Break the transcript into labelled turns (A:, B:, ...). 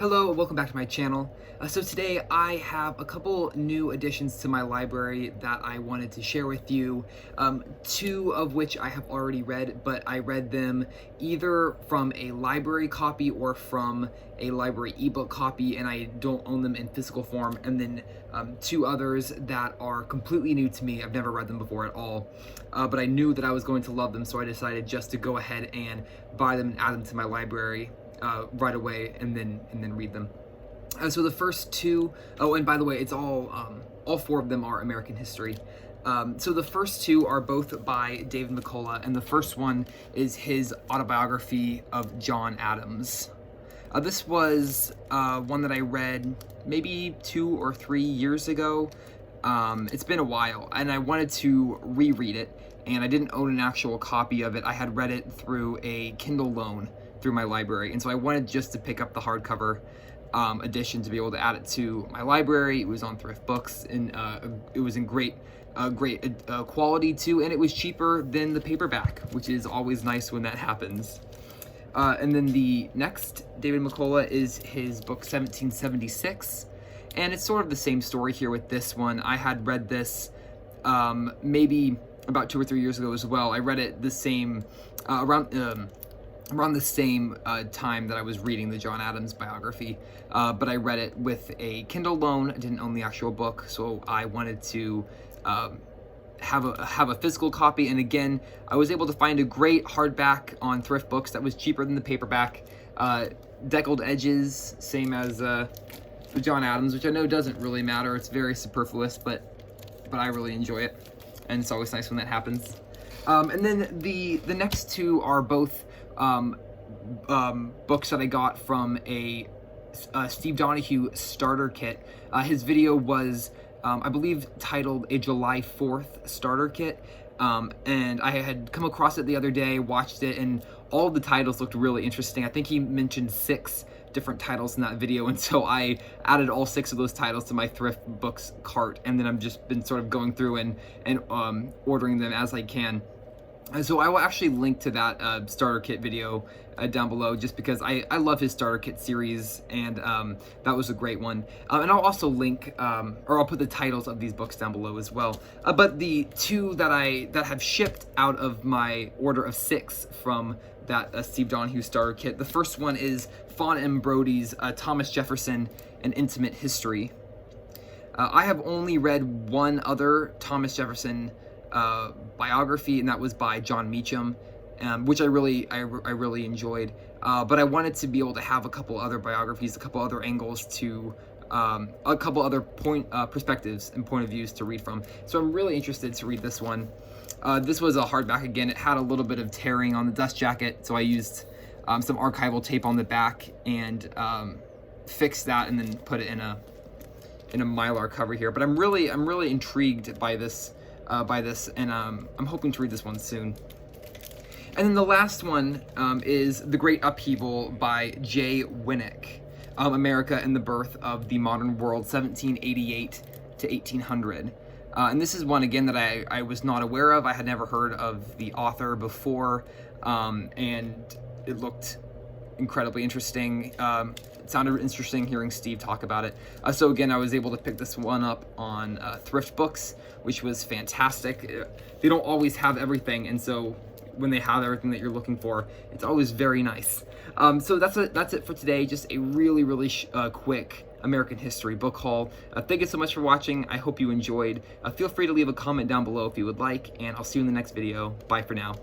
A: Hello, welcome back to my channel. So today I have a couple new additions to my library that I wanted to share with you, two of which I have already read, but I read them either from a library copy or from a library ebook copy, and I don't own them in physical form, and then two others that are completely new to me. I've never read them before at all, but I knew that I was going to love them, so I decided just to go ahead and buy them and add them to my library right away and then read them. So the first two, oh, and by the way, it's all four of them are American history. So the first two are both by David McCullough, and the first one is his autobiography of John Adams. This was one that I read maybe 2 or 3 years ago. It's been a while, and I wanted to reread it, and I didn't own an actual copy of it. I had read it through a Kindle loan through my library, and so I wanted just to pick up the hardcover edition to be able to add it to my library. It was on Thrift Books, and it was in great quality too, and it was cheaper than the paperback, which is always nice when that happens. And then the next David McCullough is his book 1776, and it's sort of the same story here with this one. I had read this maybe about 2 or 3 years ago as well. I read it the same around the same time that I was reading the John Adams biography, but I read it with a Kindle loan. I didn't own the actual book, so I wanted to have a physical copy. And again, I was able to find a great hardback on Thrift Books that was cheaper than the paperback. Deckled edges, same as the John Adams, which I know doesn't really matter. It's very superfluous, but I really enjoy it, and it's always nice when that happens. And then the next two are both books that I got from a Steve Donahue starter kit. His video was, I believe, titled A July 4th Starter Kit, and I had come across it the other day, watched it, and all of the titles looked really interesting. I think he mentioned 6 different titles in that video, and so I added all 6 of those titles to my Thrift Books cart, and then I've just been sort of going through and ordering them as I can. So I will actually link to that starter kit video down below, just because I love his starter kit series, and that was a great one. And I'll also link, or I'll put the titles of these books down below as well. But the two that have shipped out of my order of 6 from that Steve Donahue starter kit, the first one is Fawn and Brodie's Thomas Jefferson, An Intimate History. I have only read one other Thomas Jefferson biography, and that was by John Meacham, which I really enjoyed. But I wanted to be able to have a couple other biographies, a couple other angles to, a couple other perspectives and point of views to read from. So I'm really interested to read this one. This was a hardback again. It had a little bit of tearing on the dust jacket, so I used some archival tape on the back and fixed that, and then put it in a Mylar cover here. But I'm really intrigued by this. And I'm hoping to read this one soon. And then the last one is The Great Upheaval by J. Winik, America and the Birth of the Modern World, 1788 to 1800. And this is one, again, that I was not aware of. I had never heard of the author before, and it looked incredibly interesting. It sounded interesting hearing Steve talk about it. So again, I was able to pick this one up on Thrift Books, which was fantastic. They don't always have everything, and so when they have everything that you're looking for, it's always very nice. So that's it for today. Just a really quick American history book haul. Thank you so much for watching. I hope you enjoyed. Feel free to leave a comment down below if you would like, and I'll see you in the next video. Bye for now.